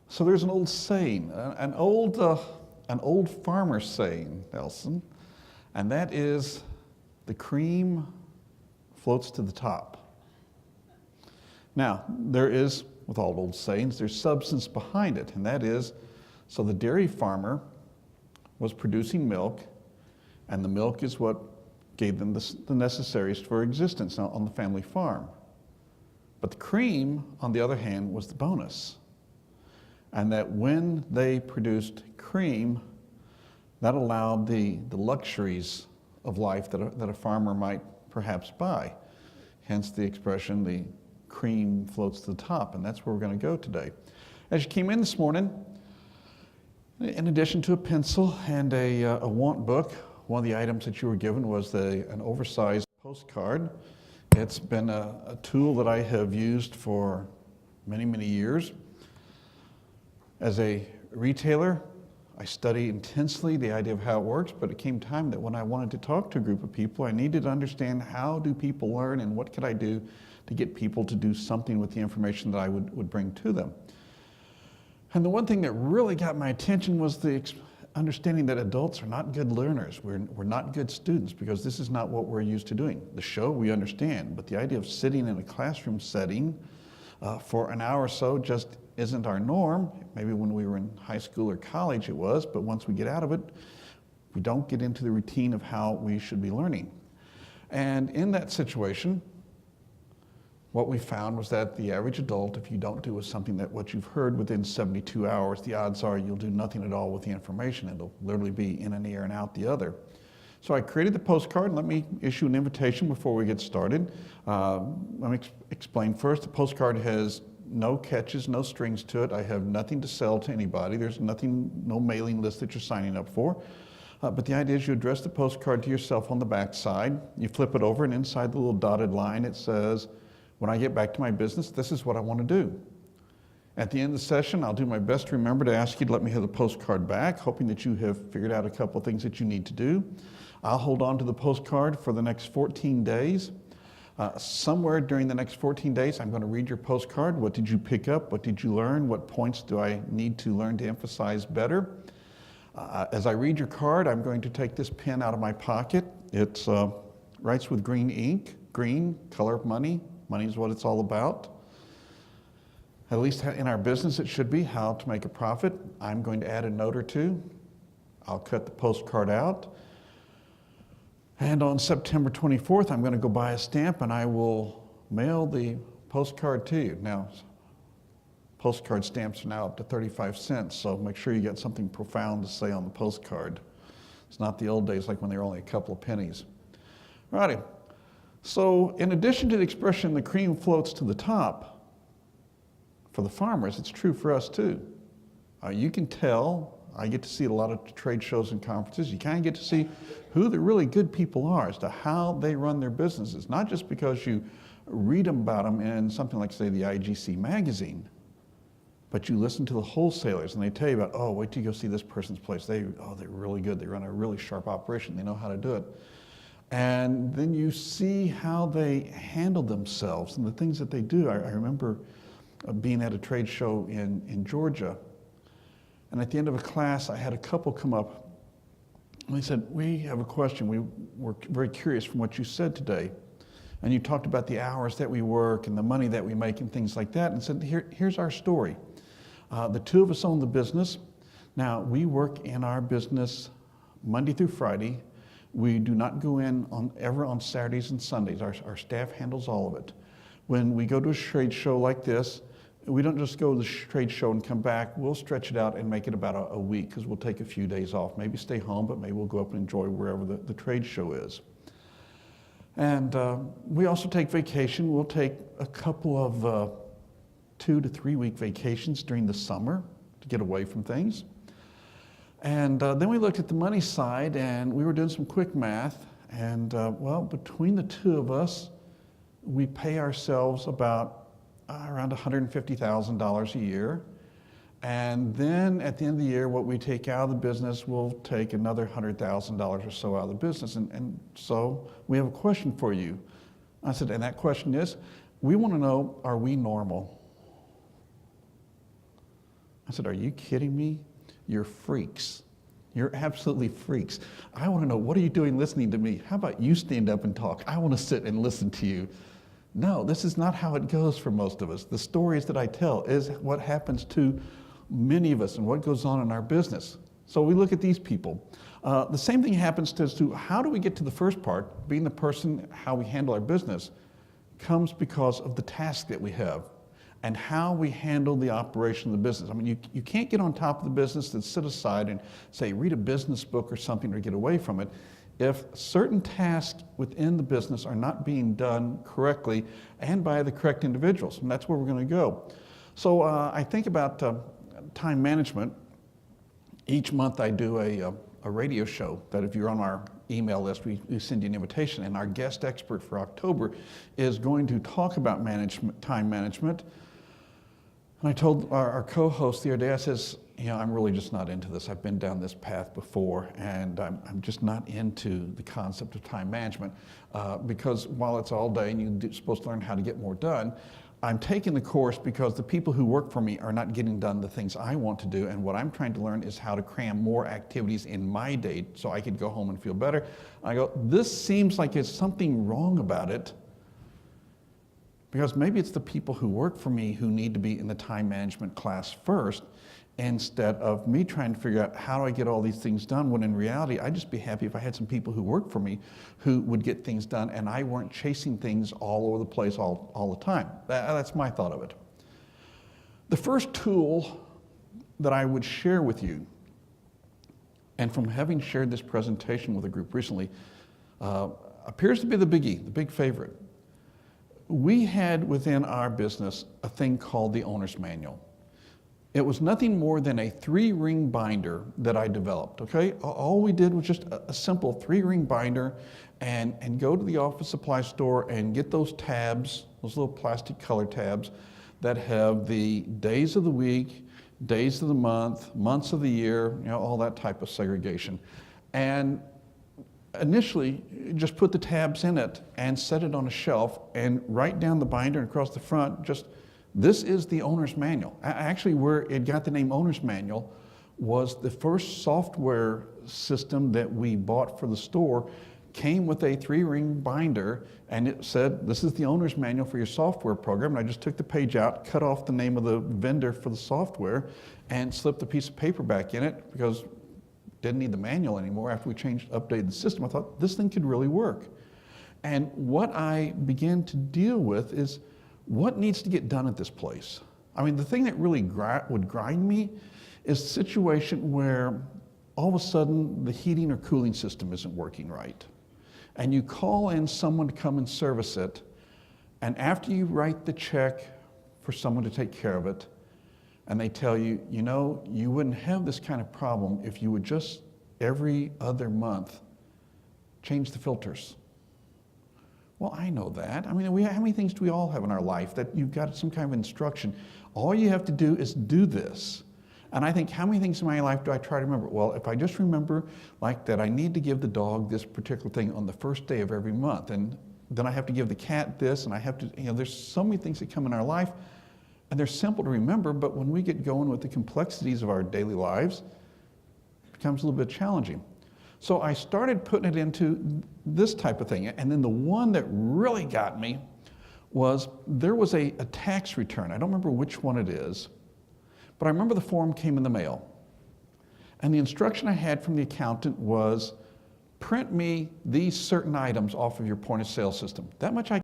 So there's an old saying, an old farmer saying, Nelson, and that is, the cream floats to the top. Now, there is, with all old sayings, there's substance behind it, and that is, so the dairy farmer was producing milk, and the milk is what gave them the necessaries for existence on the family farm. But the cream, on the other hand, was the bonus. And that when they produced cream, that allowed the luxuries of life that a farmer might perhaps buy. Hence the expression, the cream floats to the top, and that's where we're going to go today. As you came in this morning, in addition to a pencil and a want book, one of the items that you were given was an oversized postcard. It's been a tool that I have used for many, many years. As a retailer, I study intensely the idea of how it works, but it came time that when I wanted to talk to a group of people, I needed to understand how do people learn and what could I do to get people to do something with the information that I would bring to them. And the one thing that really got my attention was the understanding that adults are not good learners. We're not good students because this is not what we're used to doing. The show we understand, but the idea of sitting in a classroom setting for an hour or so just isn't our norm. Maybe when we were in high school or college it was, but once we get out of it, we don't get into the routine of how we should be learning. And in that situation, what we found was that the average adult, if you don't do something that what you've heard within 72 hours, the odds are you'll do nothing at all with the information. It'll literally be in an ear and out the other. So I created the postcard, and let me issue an invitation before we get started. Let me explain first. The postcard has no catches, no strings to it. I have nothing to sell to anybody. There's nothing, no mailing list that you're signing up for. But the idea is you address the postcard to yourself on the back side. You flip it over, and inside the little dotted line it says, when I get back to my business, this is what I want to do. At the end of the session, I'll do my best to remember to ask you to let me have the postcard back, hoping that you have figured out a couple of things that you need to do. I'll hold on to the postcard for the next 14 days. Somewhere during the next 14 days, I'm going to read your postcard. What did you pick up? What did you learn? What points do I need to learn to emphasize better? As I read your card, I'm going to take this pen out of my pocket. It writes with green ink, green, color of money. Money is what it's all about. At least in our business, it should be how to make a profit. I'm going to add a note or two. I'll cut the postcard out. And on September 24th, I'm going to go buy a stamp and I will mail the postcard to you. Now, postcard stamps are now up to 35 cents, so make sure you get something profound to say on the postcard. It's not the old days like when they were only a couple of pennies. Alrighty. So in addition to the expression, the cream floats to the top, for the farmers, it's true for us too. You can tell, I get to see at a lot of trade shows and conferences, you kind of get to see who the really good people are as to how they run their businesses, not just because you read about them in something like, say, the IGC magazine, but you listen to the wholesalers and they tell you about, oh, wait till you go see this person's place. They're really good. They run a really sharp operation. They know how to do it. And then you see how they handle themselves and the things that they do. I remember being at a trade show in Georgia, and at the end of a class, I had a couple come up, and they said, we have a question. We were very curious from what you said today, and you talked about the hours that we work and the money that we make and things like that, and said, here's our story. The two of us own the business. Now, we work in our business Monday through Friday. We do not go in ever on Saturdays and Sundays. Our staff handles all of it. When we go to a trade show like this, we don't just go to the trade show and come back. We'll stretch it out and make it about a week because we'll take a few days off. Maybe stay home, but maybe we'll go up and enjoy wherever the trade show is. And we also take vacation. We'll take a couple of 2 to 3 week vacations during the summer to get away from things. And then we looked at the money side, and we were doing some quick math. And well, between the two of us, we pay ourselves about around $150,000 a year. And then at the end of the year, what we take out of the business, we'll take another $100,000 or so out of the business. And so we have a question for you. I said, and that question is, we want to know, are we normal? I said, are you kidding me? You're freaks. You're absolutely freaks. I want to know, what are you doing listening to me? How about you stand up and talk? I want to sit and listen to you. No, this is not how it goes for most of us. The stories that I tell is what happens to many of us and what goes on in our business. So we look at these people. The same thing happens to how do we get to the first part, being the person, how we handle our business, comes because of the task that we have and how we handle the operation of the business. I mean, you can't get on top of the business and sit aside and say, read a business book or something or get away from it if certain tasks within the business are not being done correctly and by the correct individuals. And that's where we're going to go. So I think about time management. Each month I do a radio show that if you're on our email list, we send you an invitation. And our guest expert for October is going to talk about time management. And I told our co-host the other day, I says, I'm really just not into this. I've been down this path before, and I'm just not into the concept of time management because while it's all day and you're supposed to learn how to get more done, I'm taking the course because the people who work for me are not getting done the things I want to do, and what I'm trying to learn is how to cram more activities in my day so I could go home and feel better. I go, this seems like there's something wrong about it, because maybe it's the people who work for me who need to be in the time management class first, instead of me trying to figure out how do I get all these things done, when in reality, I'd just be happy if I had some people who work for me who would get things done and I weren't chasing things all over the place all the time. That's my thought of it. The first tool that I would share with you, and from having shared this presentation with a group recently, appears to be the biggie, the big favorite. We had within our business a thing called the owner's manual. It was nothing more than a 3-ring binder that I developed, okay? All we did was just a simple 3-ring binder and go to the office supply store and get those tabs, those little plastic color tabs that have the days of the week, days of the month, months of the year, all that type of segregation. And initially, just put the tabs in it and set it on a shelf and write down the binder and across the front, this is the owner's manual. Actually, where it got the name owner's manual was the first software system that we bought for the store came with a 3-ring binder, and it said, this is the owner's manual for your software program. And I just took the page out, cut off the name of the vendor for the software, and slipped a piece of paper back in it because didn't need the manual anymore. After we updated the system, I thought this thing could really work. And what I began to deal with is what needs to get done at this place. I mean, the thing that really would grind me is a situation where all of a sudden the heating or cooling system isn't working right. And you call in someone to come and service it, and after you write the check for someone to take care of it, and they tell you, you wouldn't have this kind of problem if you would just every other month change the filters. Well, I know that. I mean, how many things do we all have in our life that you've got some kind of instruction? All you have to do is do this. And I think, how many things in my life do I try to remember? Well, if I just remember like that I need to give the dog this particular thing on the first day of every month, and then I have to give the cat this, and I have to, there's so many things that come in our life, and they're simple to remember, but when we get going with the complexities of our daily lives, it becomes a little bit challenging. So I started putting it into this type of thing. And then the one that really got me was there was a tax return. I don't remember which one it is, but I remember the form came in the mail. And the instruction I had from the accountant was, print me these certain items off of your point of sale system. That much I